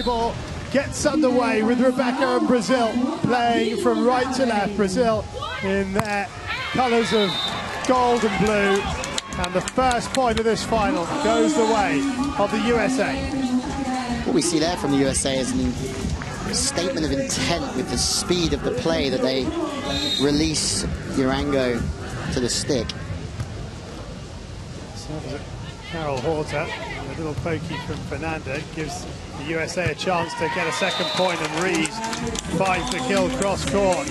volleyball gets underway with Rebecca and Brazil playing from right to left. Brazil in their colours of gold and blue. And the first point of this final goes the way of the USA. What we see there from the USA is a statement of intent with the speed of the play that they release Urango to the stick. Carol Horter, a little pokey from Fernanda, gives the USA a chance to get a second point, and Reeves finds the kill cross court.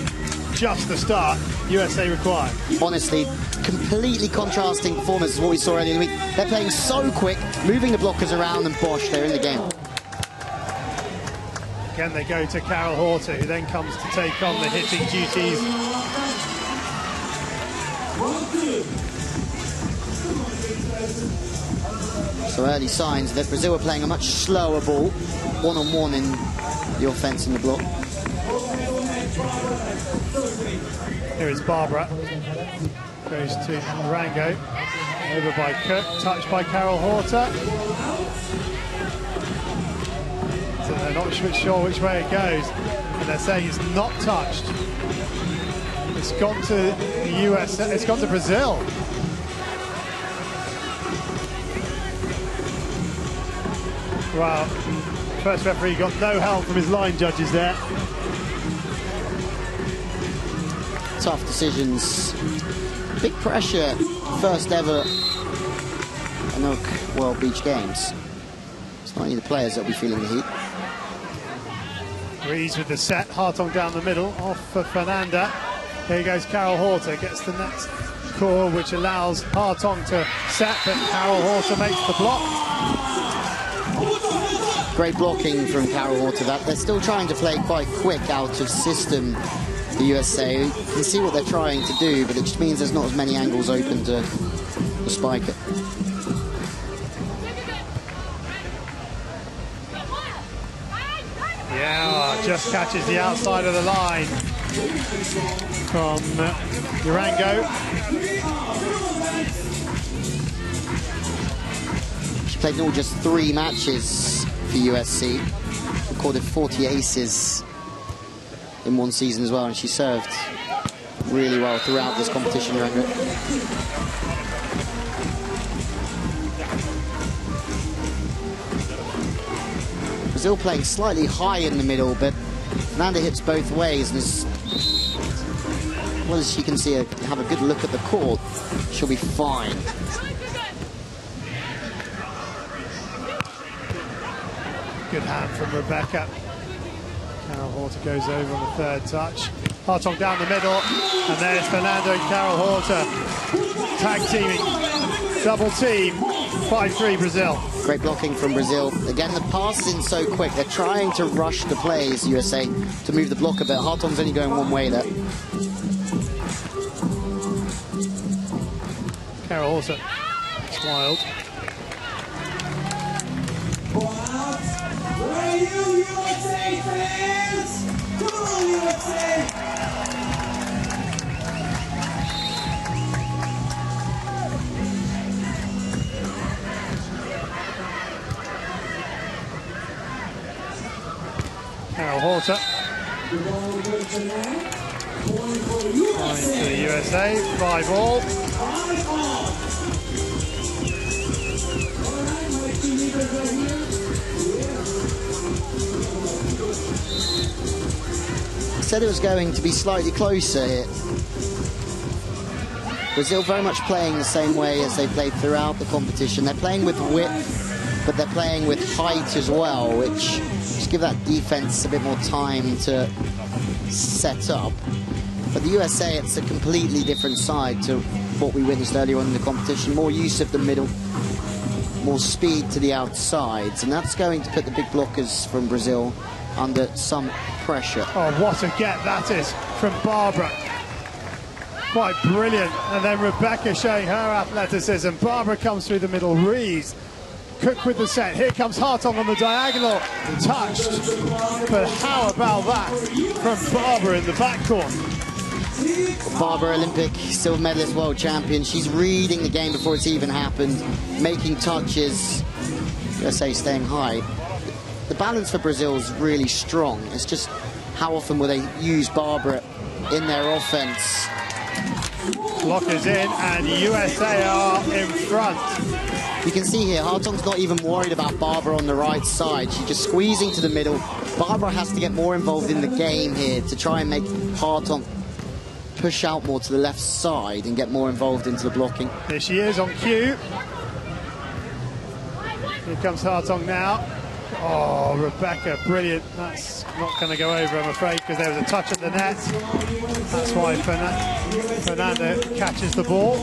Just the start USA required. Honestly, completely contrasting performance to what we saw earlier in the week. They're playing so quick, moving the blockers around, and bosh, they're in the game. Again, they go to Carol Horter, who then comes to take on the hitting duties. So early signs that Brazil are playing a much slower ball, one-on-one in the offense in the block. Here is Barbara. Goes to Rango. Over by Cook. Touched by Carol Horter. So they're not sure which way it goes. And they're saying it's not touched. It's gone to the US. It's gone to Brazil. Wow. First referee got no help from his line judges there. Tough decisions. Big pressure. First ever ANOC World Beach Games. It's not only the players that will be feeling the heat. Reeves with the set. Hartong down the middle. Off for Fernanda. Here goes Carol Horter. Gets the next call, which allows Hartong to set, but Carol Horter makes the block. Great blocking from Carol Horter. They're still trying to play quite quick out of system, the USA. You can see what they're trying to do, but it just means there's not as many angles open to spike it. Yeah, just catches the outside of the line from Urango. She played in all just 3 matches for USC. Recorded 40 aces in one season as well, and she served really well throughout this competition, Urango. Brazil playing slightly high in the middle, but Fernanda hits both ways, and as well as she can see have a good look at the court, she'll be fine. Good hand from Rebecca. Carol Horter goes over on the third touch. Hartong down the middle, and there's Fernanda and Carol Horter tag teaming. Double team, 5-3 Brazil. Great blocking from Brazil. Again, the pass is in so quick. They're trying to rush the plays, USA, to move the block a bit. Hartong's only going one way there. Carol Horter, it's wild. Where are you, USA fans? Come on, USA! Carol Horter. Point to the USA, 5-all. Said it was going to be slightly closer here. Brazil very much playing the same way as they played throughout the competition. They're playing with width, but they're playing with height as well, which just give that defense a bit more time to set up. But the USA, it's a completely different side to what we witnessed earlier on in the competition. More use of the middle, more speed to the outsides, and that's going to put the big blockers from Brazil under some pressure. Oh, what a get that is from Barbara. Quite brilliant. And then Rebecca showing her athleticism. Barbara comes through the middle. Reeves. Cook with the set. Here comes Hartong on the diagonal. Touched. But how about that from Barbara in the backcourt? Barbara, Olympic silver medalist, world champion. She's reading the game before it's even happened, making touches. USA staying high. the balance for Brazil is really strong. It's just how often will they use Barbara in their offense. Block is in, and USA are in front. You can see here, Hartong's not even worried about Barbara on the right side. She's just squeezing to the middle. Barbara has to get more involved in the game here to try and make Hartong push out more to the left side and get more involved into the blocking. Here she is on cue. Here comes Hartong now. Oh, Rebecca, brilliant. That's not going to go over, I'm afraid, because there was a touch at the net. That's why Fernanda catches the ball.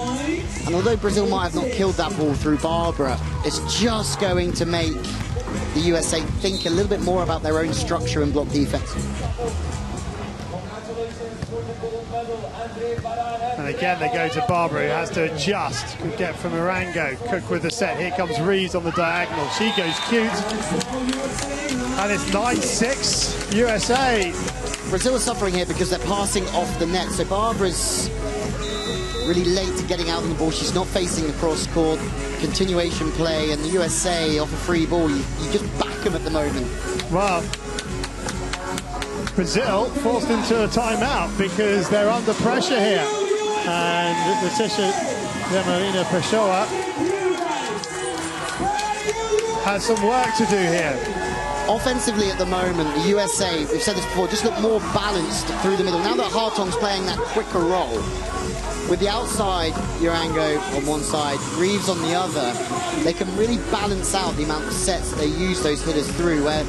And although Brazil might have not killed that ball through Barbara, it's just going to make the USA think a little bit more about their own structure and block defense. And again, they go to Barbara, who has to adjust. Good get from Arango. Cook with the set. Here comes Reeves on the diagonal. She goes cute. And it's 9-6 USA. Brazil is suffering here because they're passing off the net. So Barbara's really late to getting out on the ball. She's not facing the cross-court. Continuation play, and the USA off a free ball. You just back them at the moment. Well, Brazil forced into a timeout because they're under pressure here. And Leticia de Marina Pessoa has some work to do here. Offensively at the moment, the USA, we've said this before, just look more balanced through the middle. Now that Hartong's playing that quicker role, with the outside, Urango on one side, Reeves on the other, they can really balance out the amount of sets they use those hitters through, where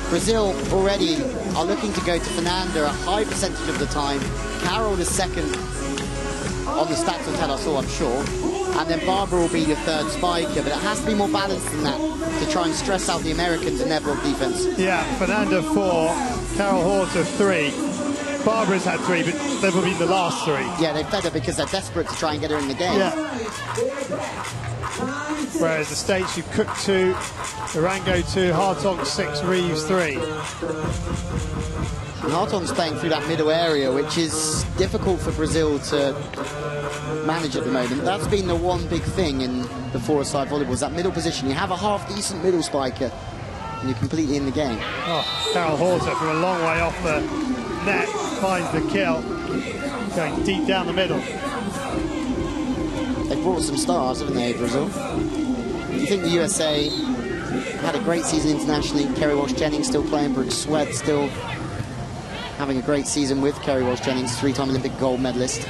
Brazil already are looking to go to Fernanda a high percentage of the time. Carol is second on the stats will tell us all, I'm sure. And then Barbara will be your third spiker, but it has to be more balanced than that to try and stress out the Americans in their block defense. Yeah, Fernanda 4, Carol Horter 3. Barbara's had 3, but they will be the last 3. Yeah, they've fed her because they're desperate to try and get her in the game. Yeah. Whereas the States, you Cook 2, Arango 2, Hartong 6, Reeves 3. And Hartong's playing through that middle area, which is difficult for Brazil to manage at the moment. That's been the one big thing in the four-a-side volleyball, is that middle position. You have a half-decent middle spiker, and you're completely in the game. Oh, Carol Horter from a long way off the net finds the kill, going deep down the middle. They've brought some stars, haven't they, Brazil? Do you think the USA had a great season internationally? Kerry Walsh-Jennings still playing, Brooke Sweat still having a great season with Kerry Walsh-Jennings, 3-time Olympic gold medalist.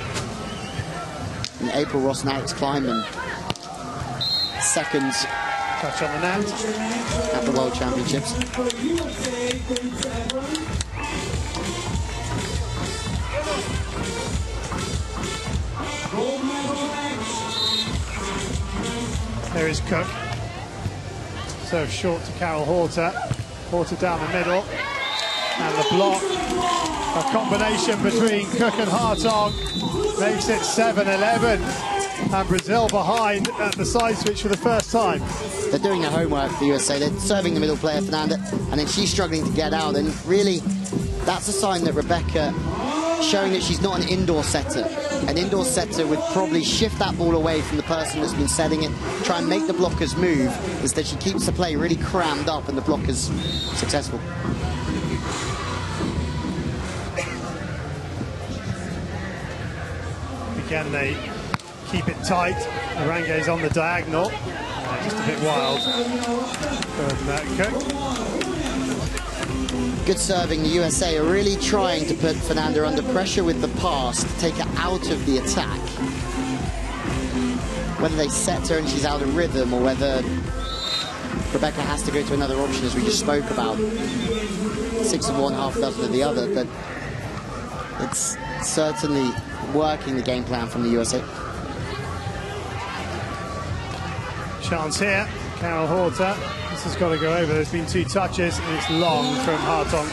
And April Ross and Alex Kleinman, second touch on the net at the World Championships. There is Cook. Serve short to Carol Horter. Horter down the middle. And the block. A combination between Cook and Hartong makes it 7-11. And Brazil behind at the side switch for the first time. They're doing their homework, the USA. They're serving the middle player, Fernanda, and then she's struggling to get out. And really, that's a sign that Rebecca, showing that she's not an indoor setter. An indoor setter would probably shift that ball away from the person that's been setting it, try and make the blockers move. Instead, she keeps the play really crammed up and the blockers successful. Again, they keep it tight. Arango's on the diagonal. Just a bit wild from Cook. Good serving. The USA are really trying to put Fernanda under pressure with the pass to take her out of the attack. Whether they set her and she's out of rhythm, or whether Rebecca has to go to another option, as we just spoke about. 6 of one, half a dozen of the other, but it's certainly working the game plan from the USA. Chance here, Carol Horter. This has got to go over. There's been 2 touches, and it's long from Hartong.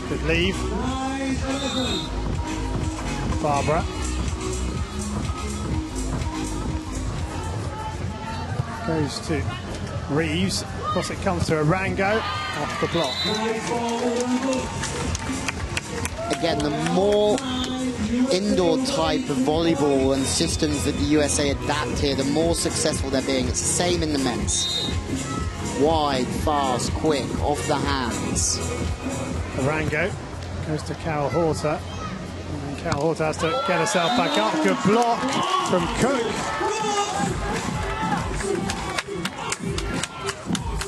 Good leave. Barbara. Goes to Reeves. Of course, it comes to Arango off the block. again, the more indoor type of volleyball and systems that the USA adapt here, the more successful they're being. It's the same in the men's. Wide, fast, quick, off the hands. Arango goes to Carol Horter. And then Carol Horter has to get herself back up. Good block from Cook.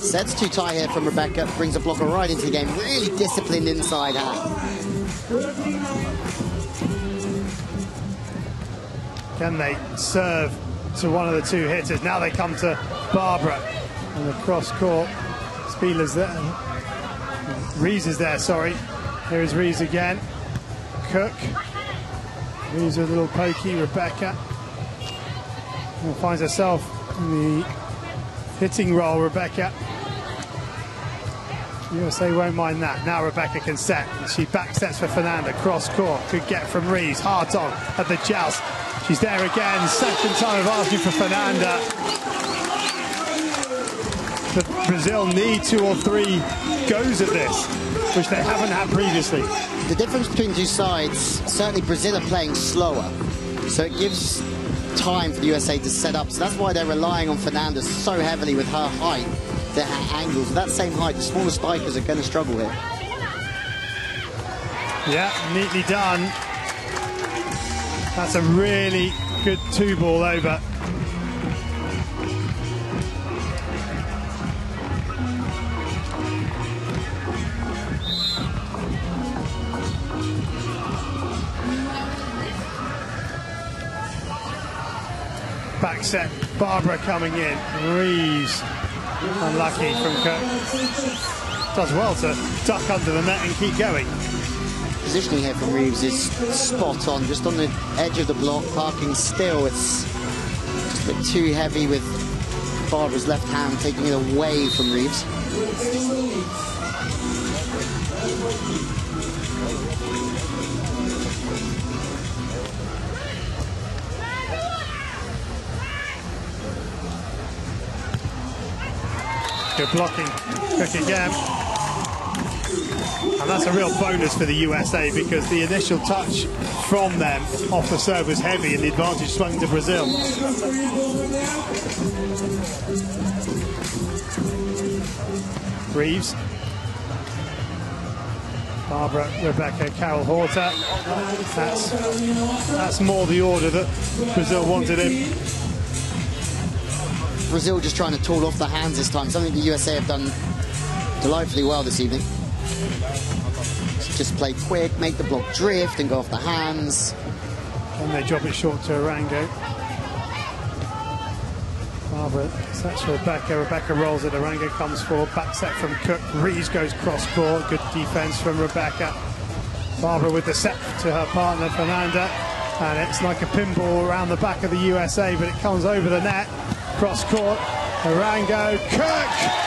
Sets too tight here from Rebecca. Brings a blocker right into the game. Really disciplined inside hand. Can they serve to one of the two hitters? Now they come to Barbara. And the cross court. Spieler's there. Reeves is there, sorry. Here is Reeves again. Cook. Reeves a little pokey. Rebecca. And finds herself in the hitting role, Rebecca. USA won't mind that. Now Rebecca can set. She back sets for Fernanda. Cross court. Good get from Reeves. Hard on at the joust. She's there again. Second time of asking for Fernanda. But Brazil need 2 or 3 goes at this, which they haven't had previously. The difference between two sides, certainly Brazil are playing slower, so it gives time for the USA to set up. So that's why they're relying on Fernanda so heavily with her height, her angles. With that same height, the smaller strikers are going to struggle here. Yeah, neatly done. That's a really good 2-ball over. Back set, Barbara coming in. Reeves, unlucky from Cook. Does well to duck under the net and keep going. Positioning here from Reeves is spot on, just on the edge of the block, parking still. It's just a bit too heavy with Barbara's left hand taking it away from Reeves. Good blocking, Cook again. And that's a real bonus for the USA because the initial touch from them off the serve was heavy and the advantage swung to Brazil. Reeves. Barbara, Rebecca, Carol Horter. That's more the order that Brazil wanted in. Brazil just trying to tool off the hands this time, something the USA have done delightfully well this evening. Just play quick, make the block drift and go off the hands. And they drop it short to Arango. Barbara sets for Rebecca. Rebecca rolls it. Arango comes forward. Back set from Cook. Reeves goes cross court. Good defense from Rebecca. Barbara with the set to her partner Fernanda. And it's like a pinball around the back of the USA, but it comes over the net. Cross court. Arango. Cook!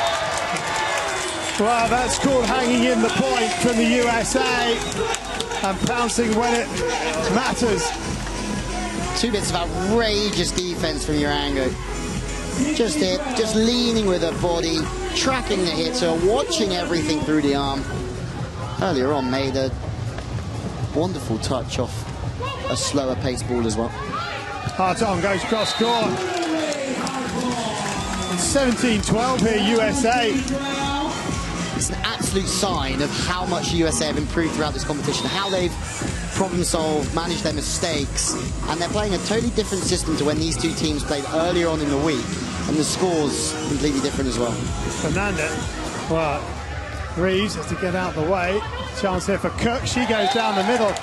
Wow, that's called hanging in the point from the USA and pouncing when it matters. 2 bits of outrageous defense from Arango. Just hit, just leaning with her body, tracking the hitter, watching everything through the arm. Earlier on made a wonderful touch off a slower pace ball as well. Hard on goes cross court. 17-12 here, USA. It's an absolute sign of how much the USA have improved throughout this competition, how they've problem solved, managed their mistakes, and they're playing a totally different system to when these two teams played earlier on in the week, and the score's completely different as well. Fernanda, well, Reeves has to get out of the way. Chance here for Cook, she goes down the middle.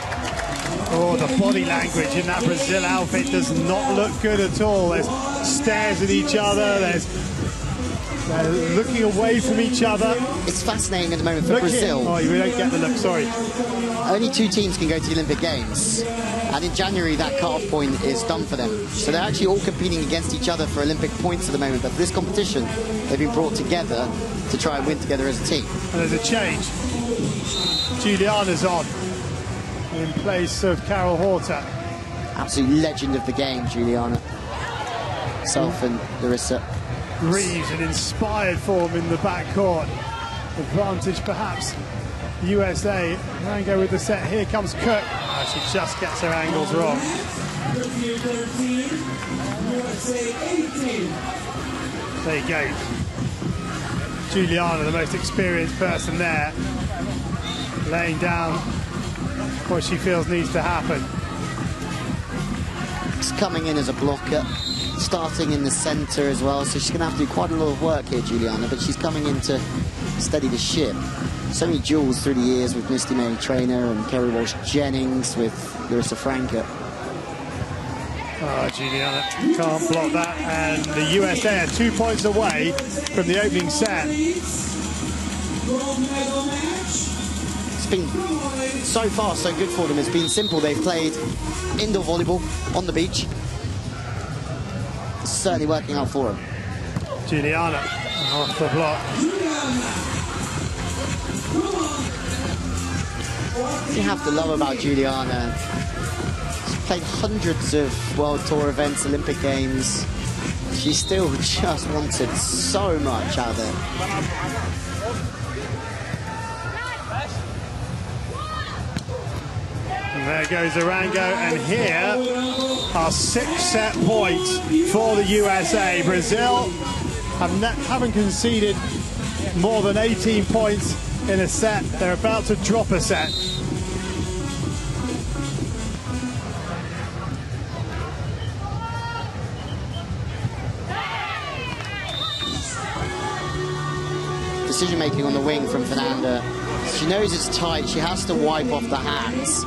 Oh, the body language in that Brazil outfit does not look good at all. There's stares at each other, they're looking away from each other. It's fascinating at the moment for Brazil. Oh, you don't get the look, sorry. Only 2 teams can go to the Olympic Games, and in January that cut-off point is done for them. So they're actually all competing against each other for Olympic points at the moment, but for this competition, they've been brought together to try and win together as a team. And there's a change. Juliana's on in place of Carol Horter. Absolute legend of the game, Juliana. Self and Larissa. Reeves in inspired form in the backcourt. advantage perhaps. USA, Rango with the set. Here comes Cook. Oh, she just gets her angles wrong. There you go. Juliana, the most experienced person there, laying down what she feels needs to happen. It's coming in as a blocker, starting in the centre as well, so she's going to have to do quite a lot of work here, Juliana, but she's coming in to steady the ship. So many duels through the years with Misty Mary Traynor and Kerry Walsh-Jennings with Larissa Franca. Oh, Juliana can't block that, and the USA are 2 points away from the opening set. It's been so far so good for them. It's been simple. They've played indoor volleyball on the beach. It's certainly working out for them. Juliana off the block. You have to love about Juliana. She's played hundreds of World Tour events, Olympic Games. She still just wanted so much out of it. And there goes Arango, and here are 6 set points for the USA. Brazil haven't conceded more than 18 points in a set. They're about to drop a set. Decision making on the wing from Fernanda. She knows it's tight. She has to wipe off the hands.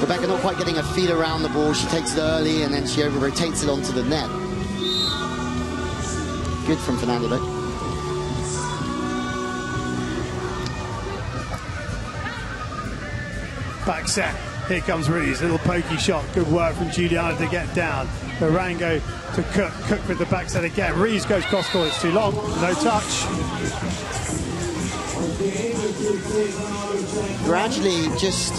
Rebecca not quite getting her feet around the ball. She takes it early and then she over-rotates it onto the net. Good from Fernanda though. Back set. Here comes Ruiz. Little pokey shot. Good work from Juliana to get down. Arango to Cook. Cook with the back set again. Ruiz goes cross court. It's too long. No touch. Gradually just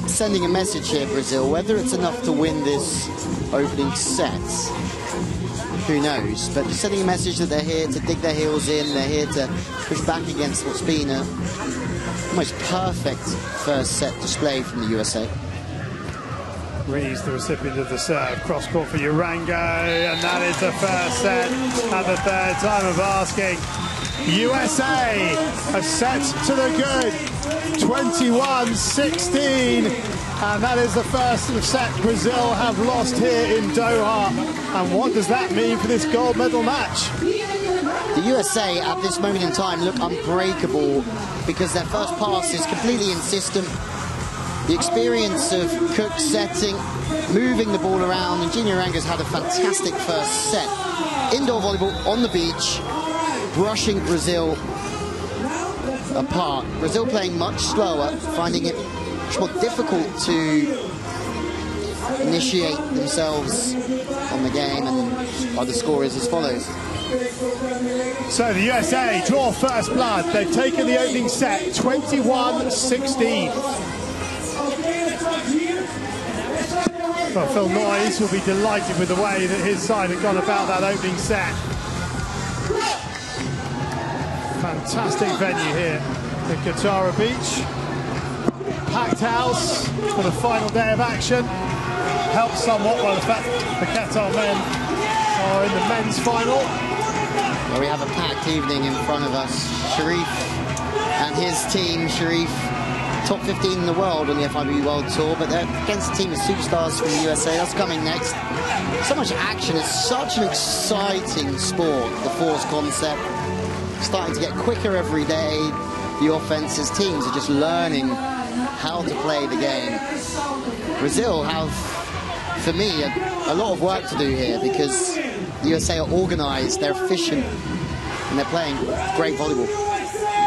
sending a message here, Brazil. Whether it's enough to win this opening set, who knows? But just sending a message that they're here to dig their heels in. They're here to push back against what's been a almost perfect first set display from the USA. Ruiz, the recipient of the serve, cross court for Arango, and that is the first set at the third time of asking. USA a set to the good, 21-16, and that is the first set Brazil have lost here in Doha. And what does that mean for this gold medal match? The USA at this moment in time look unbreakable because their first pass is completely insistent. The experience of Cook setting, moving the ball around, and Gina Arango's had a fantastic first set. Indoor volleyball on the beach, brushing Brazil apart. Brazil playing much slower, finding it much more difficult to initiate themselves on the game, and the score is as follows. So the USA draw first blood. They've taken the opening set, 21-16. Well, Phil Noyes will be delighted with the way that his side have gone about that opening set. Fantastic venue here at Qatar Beach. Packed house for the final day of action. Helped somewhat by the fact the Qatar men are in the men's final. Well, we have a packed evening in front of us. Sharif and his team. Sharif, top 15 in the world on the FIVB World Tour, but they're against a team of superstars from the USA. That's coming next. So much action. It's such an exciting sport, the force concept. Starting to get quicker every day. The offenses, teams are just learning how to play the game. Brazil have, for me, a lot of work to do here because the USA are organised, they're efficient, and they're playing great volleyball.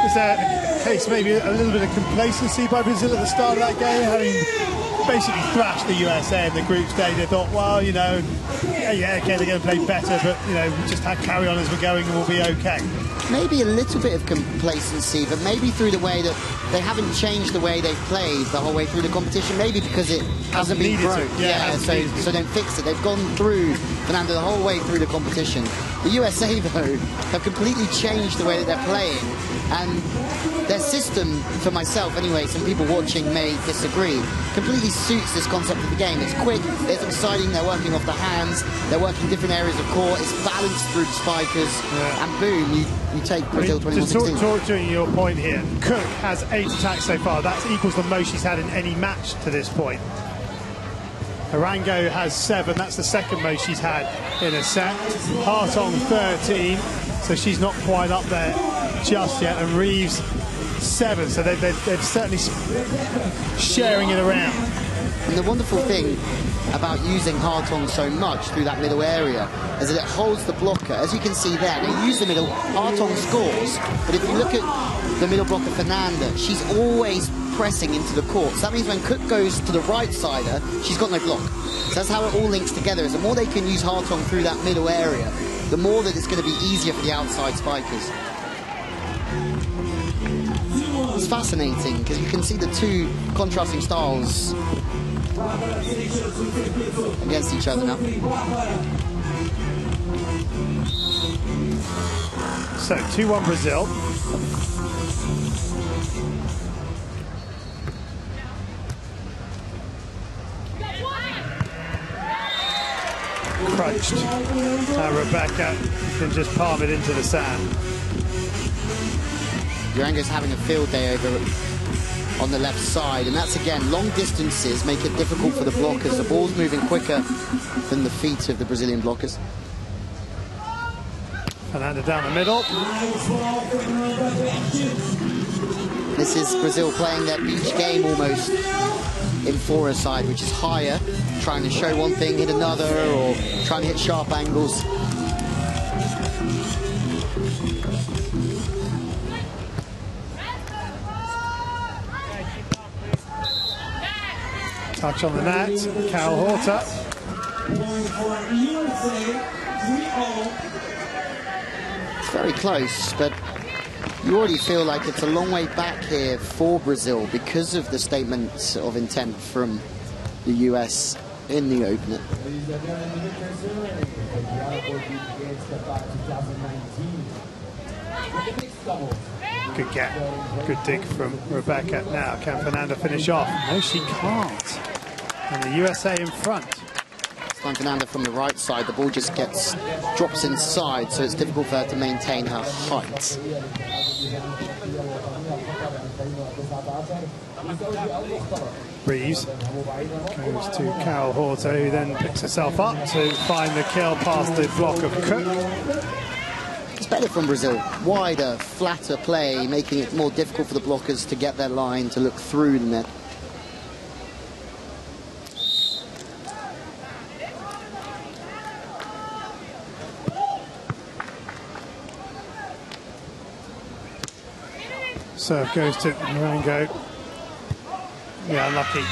Is there a case maybe a little bit of complacency by Brazil at the start of that game, having basically thrashed the USA in the group stage? They thought, well, you know, yeah, okay, they're going to play better, but, you know, just carry on as we're going and we'll be okay. Maybe a little bit of complacency, but maybe through the way that they haven't changed the way they've played the whole way through the competition. Maybe because it hasn't been broke. So don't fix it. They've gone through, Fernando, the whole way through the competition. The USA, though, have completely changed the way that they're playing. And their system, for myself anyway, some people watching may disagree, completely suits this concept of the game. It's quick, it's exciting, they're working off the hands, they're working different areas of court, it's balanced through the spikers, and boom, you take Brazil 21-16. Talk to your point here, Cook has 8 attacks so far. That equals the most she's had in any match to this point. Arango has 7, that's the second most she's had in a set. Hartong 13, so she's not quite up there just yet, and Reeves 7, so they're certainly sharing it around. And the wonderful thing about using Hartong so much through that middle area is that it holds the blocker. As you can see there, they use the middle, Hartong scores, but if you look at the middle blocker Fernanda, she's always pressing into the court. So that means when Cook goes to the right sider, she's got no block. So that's how it all links together, is the more they can use Hartong through that middle area, the more that it's going to be easier for the outside spikers. It's fascinating because you can see the two contrasting styles against each other now. So 2-1 Brazil. Crunched. Now Rebecca can just palm it into the sand. Durango's having a field day over on the left side, and that's again, long distances make it difficult for the blockers. The ball's moving quicker than the feet of the Brazilian blockers. Fernanda down the middle. This is Brazil playing their beach game almost in four side, which is higher, trying to show one thing, hit another, or trying to hit sharp angles. Touch on the net, Carol Horta. It's very close, but you already feel like it's a long way back here for Brazil because of the statement of intent from the US in the opener. Good get, good dig from Rebecca. Now, can Fernanda finish off? No, she can't. And the USA in front. This time Fernanda from the right side, the ball just drops inside, so it's difficult for her to maintain her height. Reeves goes to Carol Horta, who then picks herself up to find the kill past the block of Cook. It's better from Brazil. Wider, flatter play, making it more difficult for the blockers to get their line to look through the net. Serve goes to Marango. Yeah, unlucky.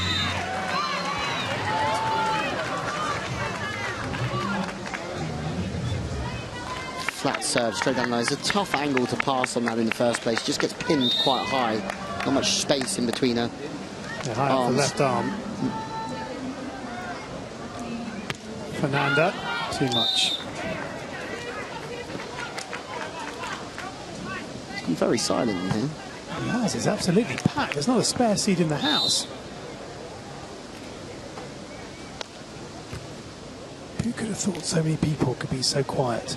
Flat serve straight down the line. It's a tough angle to pass on that in the first place. Just gets pinned quite high. Not much space in between her high up the left arm. Fernanda, too much. It's been very silent in here. Yes, it's absolutely packed. There's not a spare seat in the house. Who could have thought so many people could be so quiet?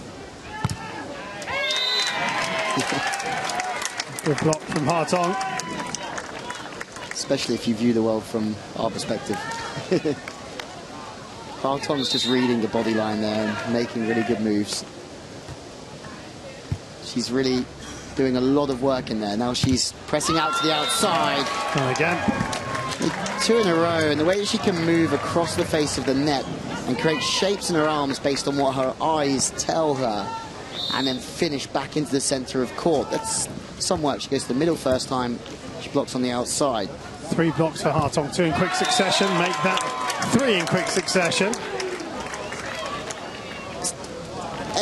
Good block from Hartong. Especially if you view the world from our perspective. Hartong's just reading the body line there and making really good moves. She's really doing a lot of work in there. Now she's pressing out to the outside. And again. 2 in a row, and the way that she can move across the face of the net and create shapes in her arms based on what her eyes tell her, and then finish back into the center of court. That's some work. She goes to the middle first time. She blocks on the outside. 3 blocks for Hartong, 2 in quick succession. Make that 3 in quick succession.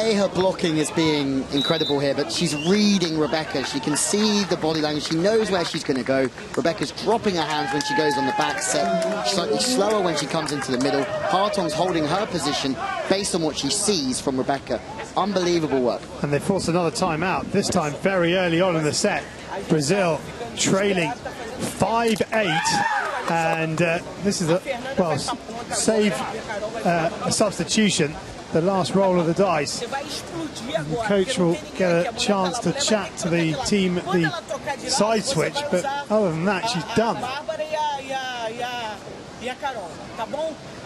say her blocking is being incredible here, but she's reading Rebecca. She can see the body language. She knows where she's going to go. Rebecca's dropping her hands when she goes on the back set. She's slightly slower when she comes into the middle. Hartong's holding her position based on what she sees from Rebecca. Unbelievable work. And they force another timeout, this time very early on in the set. Brazil trailing 5-8. And this is a, well, save a substitution. The last roll of the dice. The coach will get a chance to chat to the team at the side switch, but other than that, she's done.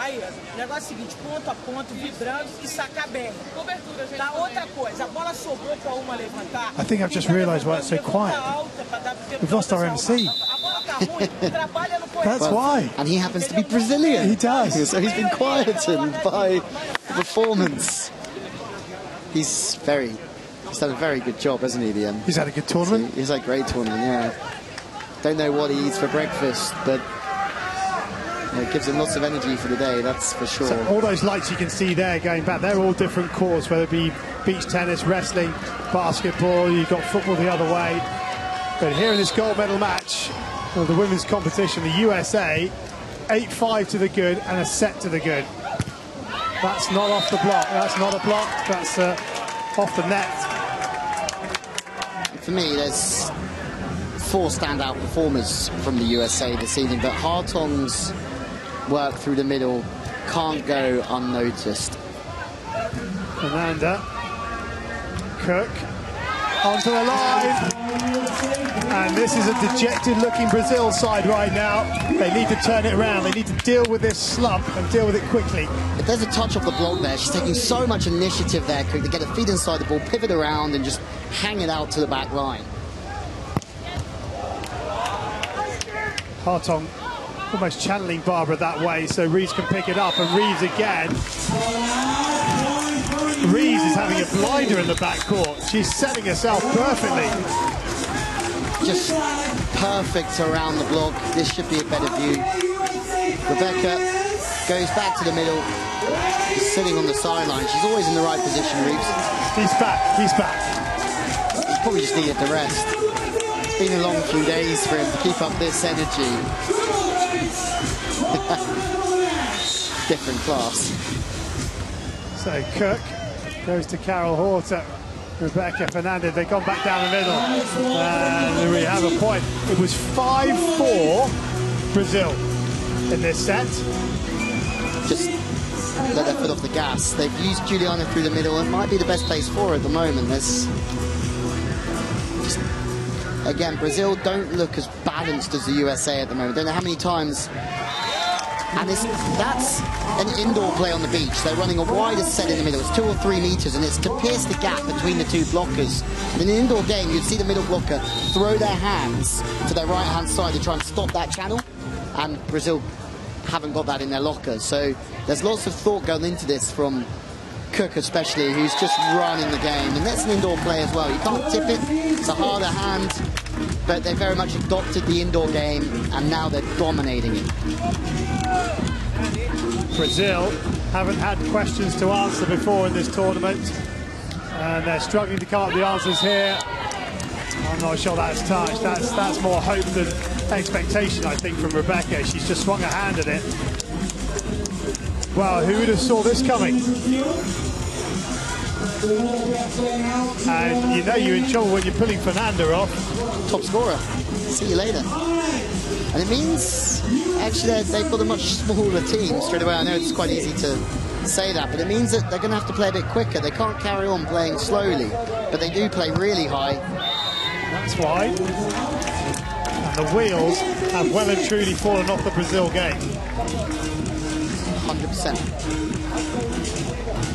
Aí, o negócio é o seguinte, ponto a ponto, vibrando e sacar bem. Tá, outra coisa, a bola sobrou para uma levantar. I think I've just realised why it's so quiet. We've lost our MC. That's why. And he happens to be Brazilian. He does. So he's been quietened by the performance. He's done a very good job, hasn't he, the He's had a good tournament. He's had a great tournament, yeah. Don't know what he eats for breakfast, but it gives him lots of energy for the day, that's for sure. So all those lights you can see there going back, they're all different courts, whether it be beach tennis, wrestling, basketball, you've got football the other way. But here in this gold medal match of the women's competition, the USA, 8-5 to the good and a set to the good. That's not off the block, that's not a block, that's off the net. For me, there's 4 standout performers from the USA this evening, but Hartong's work through the middle can't go unnoticed. Fernanda, Cook, onto the line. And this is a dejected looking Brazil side right now. They need to turn it around. They need to deal with this slump and deal with it quickly. If there's a touch off the block there, she's taking so much initiative there, Cook, to get her feet inside the ball, pivot around and just hang it out to the back line. Hartong almost channeling Barbara that way so Reeves can pick it up, and Reeves again. Reeves is having a blinder in the backcourt. She's setting herself perfectly. Just perfect around the block. This should be a better view. Rebecca goes back to the middle, just sitting on the sideline. She's always in the right position, Reeves. He's back, he's back. He's probably just needed the rest. It's been a long few days for him to keep up this energy. Different class. So Cook goes to Carol Horter, Rebecca Fernandez. They've gone back down the middle. And we have a point. It was 5-4 Brazil in this set. Just let their foot off the gas. They've used Juliana through the middle. It might be the best place for her at the moment. There's just, again, Brazil don't look as balanced as the USA at the moment. Don't know how many times. And that's an indoor play on the beach. They're running a wider set in the middle. It's 2 or 3 meters, and it's to pierce the gap between the 2 blockers. And in an indoor game, you'd see the middle blocker throw their hands to their right-hand side to try and stop that channel. And Brazil haven't got that in their locker. So there's lots of thought going into this from Cook especially, who's just running the game. And that's an indoor play as well. You can't tip it. It's a harder hand. But they very much adopted the indoor game, and now they're dominating it. Brazil haven't had questions to answer before in this tournament, and they're struggling to come up with the answers here. I'm not sure that's touch. That's more hope than expectation, I think, from Rebecca. She's just swung her hand at it. Well, who would have saw this coming? And you know you're in trouble when you're pulling Fernanda off. Top scorer. See you later. And it means, actually, they've got a much smaller team straight away. I know it's quite easy to say that, but it means that they're going to have to play a bit quicker. They can't carry on playing slowly, but they do play really high. That's why. And the wheels have well and truly fallen off the Brazil game. 100%.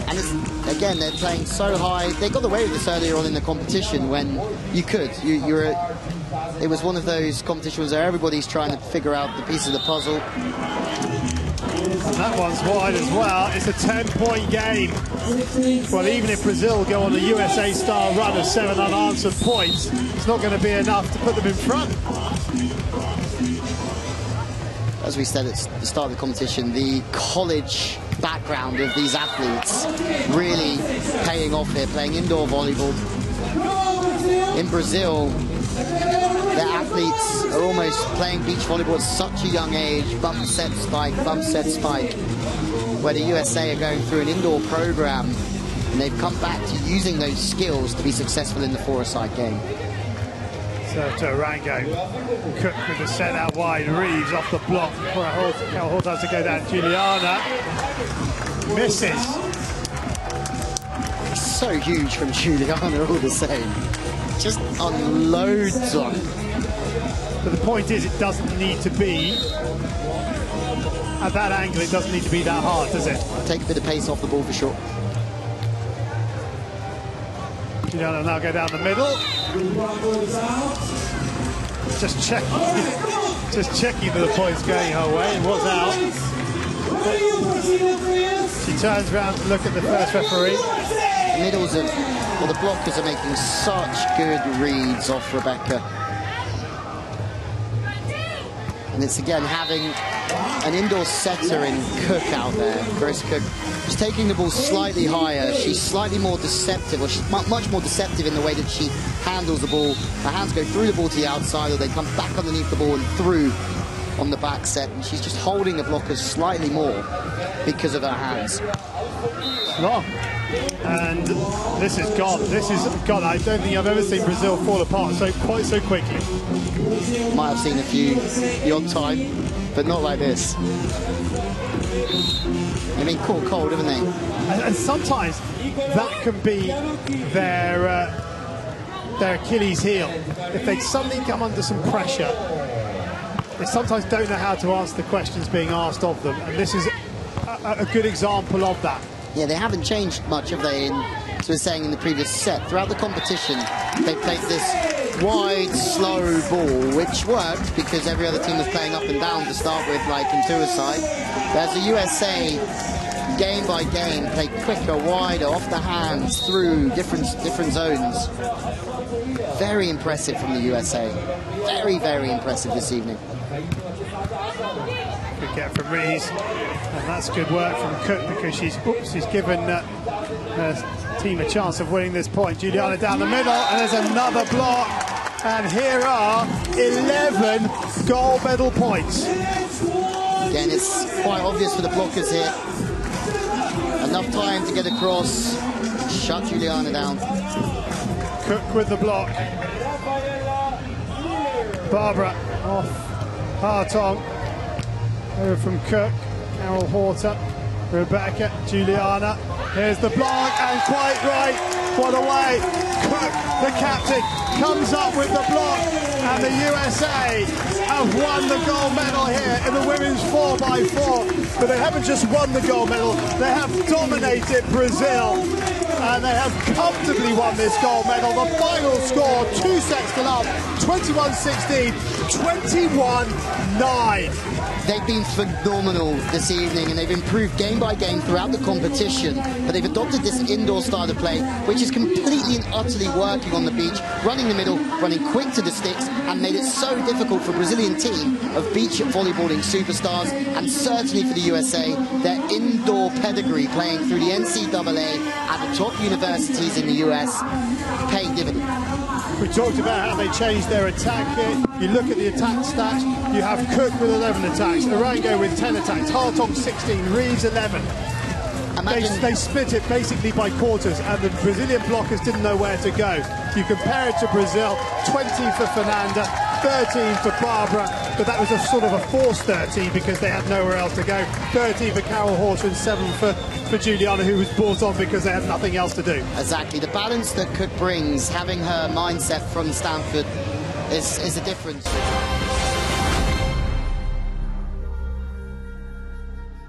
And it's, again, they're playing so high. They got away with this earlier on in the competition when you could. It was one of those competitions where everybody's trying to figure out the piece of the puzzle. And that one's wide as well. It's a 10-point game. Well, even if Brazil go on a USA-style run of 7 unanswered points, it's not going to be enough to put them in front. As we said at the start of the competition, the college background of these athletes really paying off here, playing indoor volleyball. In Brazil, their athletes are almost playing beach volleyball at such a young age, bump, set, spike, where the USA are going through an indoor program, and they've come back to using those skills to be successful in the four-a-side game. So to Arango, Cook with the set out wide, Reeves off the block, Carol Hort has to go down, Juliana misses. So huge from Juliana all the same, just unloads on. But the point is, it doesn't need to be, at that angle, it doesn't need to be that hard, does it? Take a bit of pace off the ball for sure. Juliana now go down the middle. Just checking that the point's going her way. It was out. She turns around to look at the first referee. The middles of, well, the blockers are making such good reads off Rebecca. And it's again having an indoor setter in Cook out there. Chris Cook, she's taking the ball slightly higher. She's slightly more deceptive, or she's much more deceptive in the way that she handles the ball. Her hands go through the ball to the outside, or they come back underneath the ball and through on the back set. And she's just holding the blockers slightly more because of her hands. Long. And this is gone. This is gone. I don't think I've ever seen Brazil fall apart quite so quickly. Might have seen a few the odd time, but not like this. I mean, caught cold, haven't they? And sometimes that can be their Achilles heel. If they suddenly come under some pressure, they sometimes don't know how to answer the questions being asked of them. And this is a good example of that. Yeah, they haven't changed much, have they? As we were saying in the previous set, throughout the competition, they played this wide, slow ball, which worked because every other team was playing up and down to start with, like in two-a-side. Whereas the USA, game by game, played quicker, wider, off the hands, through different zones. Very impressive from the USA. Very, very impressive this evening. Good get from Rees, and that's good work from Cook because she's given her team a chance of winning this point. Juliana down the middle, and there's another block, and here are 11 gold medal points. Again, it's quite obvious for the blockers here. Enough time to get across, shut Juliana down. Cook with the block. Barbara off Hartong. Over from Cook, Carol Horter, Rebecca, Juliana. Here's the block, and quite right. What a way. Cook, the captain, comes up with the block, and the USA have won the gold medal here in the women's 4x4. But they haven't just won the gold medal, they have dominated Brazil, and they have comfortably won this gold medal. The final score, 2 sets to love, 21-16, 21-9. They've been phenomenal this evening, and they've improved game by game throughout the competition, but they've adopted this indoor style of play, which is completely and utterly working on the beach, running the middle, running quick to the sticks, and made it so difficult for a Brazilian team of beach volleyballing superstars, and certainly for the USA, their indoor pedigree playing through the NCAA at the top universities in the US, paying dividends. We talked about how they changed their attack here. You look at the attack stats, you have Cook with 11 attacks, Arango with 10 attacks, Hartong 16, Reeves 11. They split it basically by quarters, and the Brazilian blockers didn't know where to go. You compare it to Brazil, 20 for Fernanda, 13 for Barbara, but that was a sort of a forced 13 because they had nowhere else to go. 13 for Carol Horter and 7 for Juliana, who was brought on because they had nothing else to do. Exactly. The balance that Cook brings, having her mindset from Stanford, is a difference.